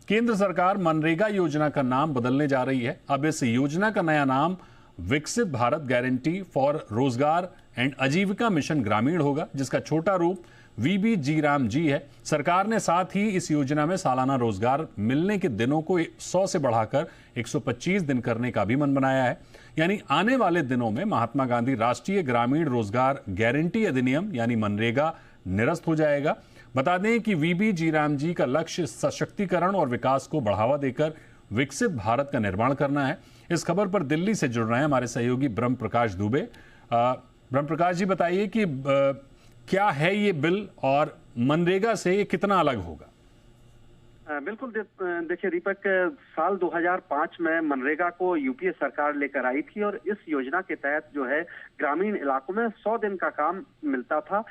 केंद्र सरकार मनरेगा योजना का नाम बदलने जा रही है। अब इस योजना का नया नाम विकसित भारत गारंटी फॉर रोजगार एंड आजीविका मिशन ग्रामीण होगा, जिसका छोटा रूप वीबीजी राम जी है। सरकार ने साथ ही इस योजना में सालाना रोजगार मिलने के दिनों को 100 से बढ़ाकर 125 दिन करने का भी मन बनाया है। यानी आने वाले दिनों में महात्मा गांधी राष्ट्रीय ग्रामीण रोजगार गारंटी अधिनियम यानी मनरेगा निरस्त हो जाएगा। बता दें कि वीबीजी राम जी का लक्ष्य सशक्तिकरण और विकास को बढ़ावा देकर विकसित भारत का निर्माण करना है। इस खबर पर दिल्ली से जुड़ रहे हैं हमारे सहयोगी ब्रह्म प्रकाश दुबे। ब्रह्म प्रकाश जी, बताइए कि क्या है ये बिल और मनरेगा से ये कितना अलग होगा? बिल्कुल देखिए दीपक, साल 2005 में मनरेगा को यूपीए सरकार लेकर आई थी और इस योजना के तहत जो है ग्रामीण इलाकों में 100 दिन का काम मिलता था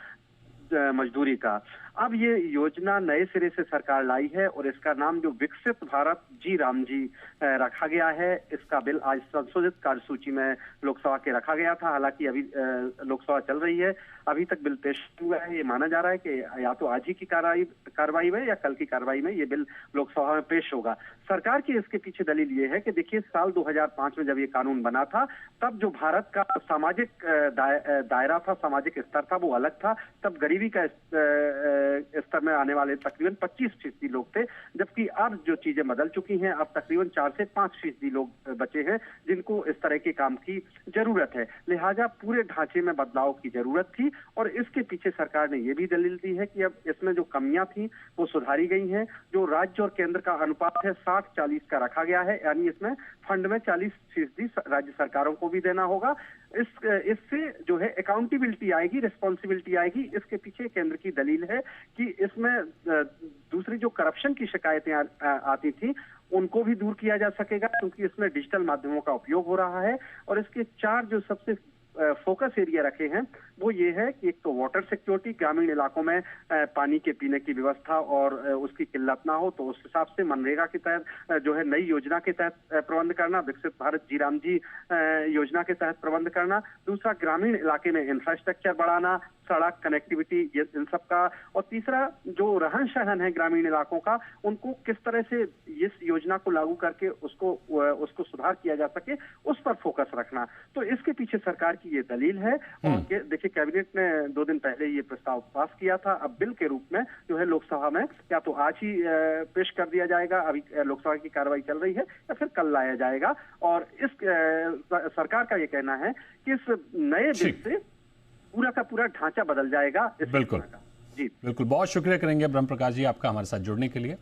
मजदूरी का। अब ये योजना नए सिरे से सरकार लाई है और इसका नाम जो विकसित भारत जी राम जी रखा गया है। इसका बिल आज संशोधित कार्यसूची में लोकसभा के रखा गया था। हालांकि अभी लोकसभा चल रही है, अभी तक बिल पेश हुआ है। ये माना जा रहा है कि या तो आज ही की कार्रवाई में या कल की कार्रवाई में ये बिल लोकसभा में पेश होगा। सरकार की इसके पीछे दलील ये है कि देखिए, साल 2005 में जब ये कानून बना था तब जो भारत का सामाजिक दायरा था, सामाजिक स्तर था, वो अलग था। तब गरीबी का स्तर में आने वाले तकरीबन 25% लोग थे, जबकि अब जो चीजें बदल चुकी हैं, अब तकरीबन 4 से 5% लोग बचे हैं जिनको इस तरह के काम की जरूरत है। लिहाजा पूरे ढांचे में बदलाव की जरूरत थी और इसके पीछे सरकार ने यह भी दलील दी है कि अब इसमें जो कमियां थी वो सुधारी गई हैं। जो राज्य और केंद्र का अनुपात है 60-40 का रखा गया है, यानी इसमें फंड में 40% राज्य सरकारों को भी देना होगा। इससे जो है अकाउंटेबिलिटी आएगी, रिस्पॉन्सिबिलिटी आएगी। इसके पीछे केंद्र की दलील है कि इसमें दूसरी जो करप्शन की शिकायतें आती थी उनको भी दूर किया जा सकेगा, क्योंकि इसमें डिजिटल माध्यमों का उपयोग हो रहा है। और इसके 4 जो सबसे फोकस एरिया रखे हैं वो ये है कि एक तो वाटर सिक्योरिटी, ग्रामीण इलाकों में पानी के पीने की व्यवस्था और उसकी किल्लत ना हो, तो उस हिसाब से मनरेगा के तहत जो है नई योजना के तहत प्रबंध करना, विकसित भारत जी राम जी योजना के तहत प्रबंध करना। दूसरा, ग्रामीण इलाके में इंफ्रास्ट्रक्चर बढ़ाना, सड़क कनेक्टिविटी, इन सब का। और तीसरा, जो रहन सहन है ग्रामीण इलाकों का, उनको किस तरह से इस योजना को लागू करके उसको सुधार किया जा सके, उस पर फोकस रखना। तो इसके पीछे सरकार की ये दलील है। और देखिए, कैबिनेट ने 2 दिन पहले ये प्रस्ताव पास किया था। अब बिल के रूप में जो है लोकसभा में या तो आज ही पेश कर दिया जाएगा, अभी लोकसभा की कार्रवाई चल रही है, या फिर कल लाया जाएगा। और इस सरकार का ये कहना है कि इस नए बिल से पूरा का पूरा ढांचा बदल जाएगा। बिल्कुल जी, बिल्कुल। बहुत शुक्रिया करेंगे ब्रह्म प्रकाश जी आपका हमारे साथ जुड़ने के लिए।